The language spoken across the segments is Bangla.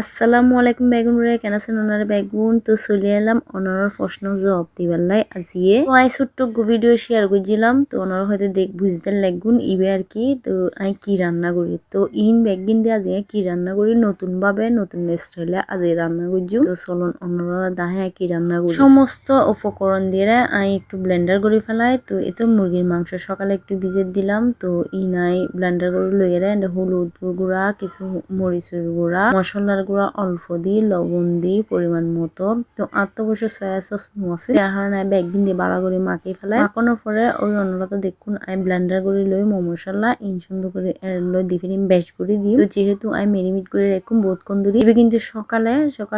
আসসালামু আলাইকুম বেগুন রে কেন আছেন ওনারা বেগুন তো চলে এলাম ওনার প্রশ্ন জবাব দিবার লাই আজিয়ে তো আই ছোট্ট ভিডিও শেয়ার করছিলাম তো ওনারা হয়তো বুঝতে লাগুন ইবে আর কি তো আই কি রান্না করি তো ইন বেগিন দিয়ে আজিয়ে কি রান্না করি নতুন ভাবে নতুন স্টাইলে আজ রান্না করছি তো চলুন ওনারা দাহে কি রান্না করি সমস্ত উপকরণ দিয়ে আই একটু ব্লেন্ডার করে ফেলাই তো এতো মুরগির মাংস সকালে একটু ভিজে দিলাম তো ইনাই ব্লেন্ডার করে লইয়ে হলুদ গুঁড়া কিছু মরিচের গুঁড়া মশলার গুঁড়া অল্প দি লবণ দি পরিমাণ মতো তো অবশ্য সয়া সস আছে যার কারণে একদিন দিয়ে বাড়া করে মাখিয়ে ফেলাই মাখানোর পরে ওই অন্যরা তো দেখুন আমি ব্লেন্ডার করে লই মশলা ইন সুন্দর করে লই ডিফিনিম বেশ করে দিই তো যেহেতু আমি মেরিনেট করে রাখুম বহুত কন্দুরি এবার কিন্তু সকালে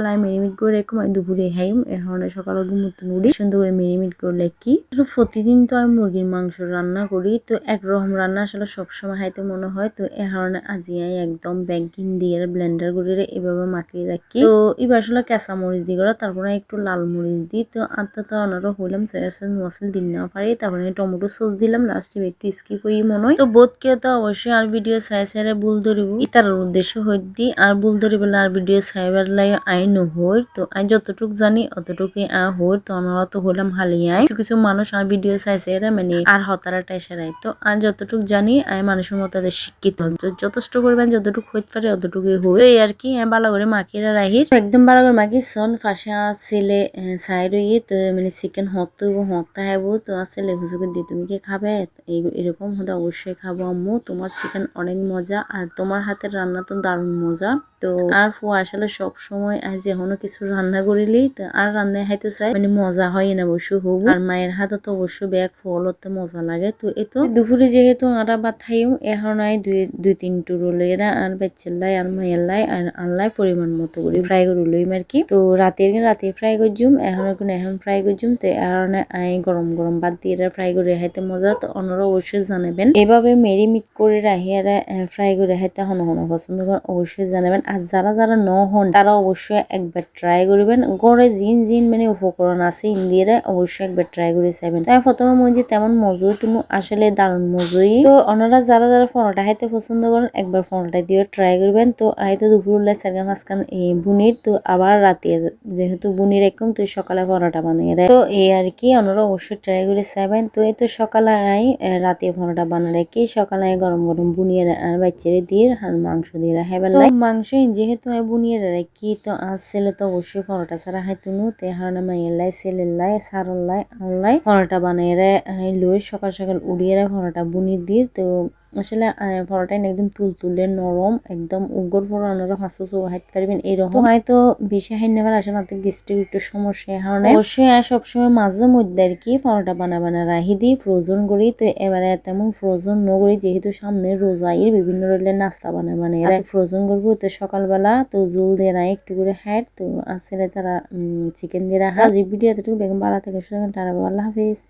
আমি মেরিনেট করে রাখুম আমি দুপুরে খাইম এ কারণে সকালে ঘুমুতে উড়ি সুন্দর করে মেরিনেট করে রাখি প্রতিদিন তো আমি মুরগির মাংস রান্না করি তো একরকম রান্না আসলে সবসময় খাইতে মনে হয় তো এ কারণে আজি একদম ব্যাগিন দিয়ে ব্লেন্ডার করে এভাবে মাখিয়ে রাখি তো এবার আসলে কাঁচা মরিচ দিয়ে করা তারপরে একটু লাল মরিচ দিই তো আত্মা তো অনারও হইলাম সয়া সস মশলা দিন না পারি তারপরে টমেটো সস দিলাম লাস্টে একটু স্কিপ হই মনে হয় তো বোধ কেউ তো অবশ্যই আর ভিডিও চাই চাইলে ভুল ধরিব ইতার উদ্দেশ্য হইদি আর ভুল ধরিবেলে আর ভিডিও চাইবার লাগে আই নহর তো আই যতটুক জানি অতটুকু হর তো অনারা তো হইলাম হালিয়াই কিছু কিছু মানুষ আর ভিডিও চাইছে এরা মানে আর হতারাটা এসে তো আর যতটুক জানি আই মানুষের মতো শিক্ষিত যথেষ্ট করবেন যতটুকু হইতে পারে অতটুকুই হয় এই আর কি ভালো করে মাখিয়ে রাহির একদম ভালো করে মাখি সন ফাঁসে ছেলে সাইড হয়ে তো মানে চিকেন হতো খাবো তো ছেলে হুজুকে দিয়ে তুমি কি খাবে এরকম হতে অবশ্যই খাবো আম্মু তোমার চিকেন অনেক মজা আর তোমার হাতের রান্না তো দারুণ মজা তো আর আসলে সব সময় যেকোনো কিছু রান্না করিলি তো আর রান্না খাইতে চাই মানে মজা হয় না অবশ্য হবো আর মায়ের হাতে তো অবশ্য ব্যাগ ফল হতে মজা লাগে তো এতো দুপুরে যেহেতু আটা ভাত খাইও এখন আই দুই তিন টুরো লইরা আর বেচেল্লাই আর মায়েল্লাই আর আল্লাই পরিমাণ মতো করে ফ্রাই করে লইম আর কি তো রাতে ফ্রাই করছুম এখন ফ্রাই করছুম তো এখন আই গরম গরম ভাত দিয়ে ফ্রাই করে খাইতে মজা তো অন্যরা অবশ্যই জানাবেন এভাবে মেরিনেট করে রাখি আর ফ্রাই করে খাইতে হন পছন্দ করেন অবশ্যই জানাবেন আর যারা যারা ন হন তারা অবশ্যই একবার ট্রাই করবেন গড়ে জিন মানে উপকরণ আছে ইন্দিয়ারা অবশ্যই একবার ট্রাই করে চাইবেন তাই প্রথমে মনে যে তেমন মজু তুমি আসলে দারুণ মজুই তো ওনারা যারা যারা পরোটা খাইতে পছন্দ করেন একবার পরোটা দিয়ে ট্রাই করবেন তো আমি তো দুপুরবেলা সারগা মাঝখান বুনির তো আবার রাতের যেহেতু বুনি রাখুন তো সকালে পরোটা বানিয়ে তো এই আর কি ওনারা অবশ্যই ট্রাই করে চাইবেন তো এই তো সকালে আই রাতে পরোটা বানিয়ে রাখি সকালে গরম গরম বুনিয়ে আর বাচ্চারে দিয়ে আর মাংস দিয়ে রাখাইবার তো মাংস যেহেতু আমি বুনিয়ে রাখি তো আজ ছেলে তো অবশ্যই পরোটা ছাড়া খাইতুনু তো হারণে মাইয়ের লাই ছেলের লাই সারল লাই আল্লাই পরোটা বানিয়ে লই সকাল সকাল উড়িয়ে পরোটা বুনি দিয়ে তো আসলে পরোটা একদম তুলতুলে নরম একদম উগর পরানোর হাসু হাইতে পারবেন এইরকম হয়তো বেশি হাই নেবার আসে না গেস্টের একটু সমস্যা কারণে অবশ্যই সবসময় মাঝে মধ্যে আর কি পরোটা বানা রাহি দিই ফ্রোজন করি তো এবারে তেমন ফ্রোজন ন করি যেহেতু সামনে রোজাইয়ের বিভিন্ন রকমের নাস্তা বানায় ফ্রোজন করবো তো সকালবেলা তো জল দিয়ে রাই একটু করে হ্যাট তো আসলে তারা চিকেন দিয়ে রাখা যে ভিডিও এতটুকু বেগম বাড়া থেকে তারা আল্লাহ হাফিজ।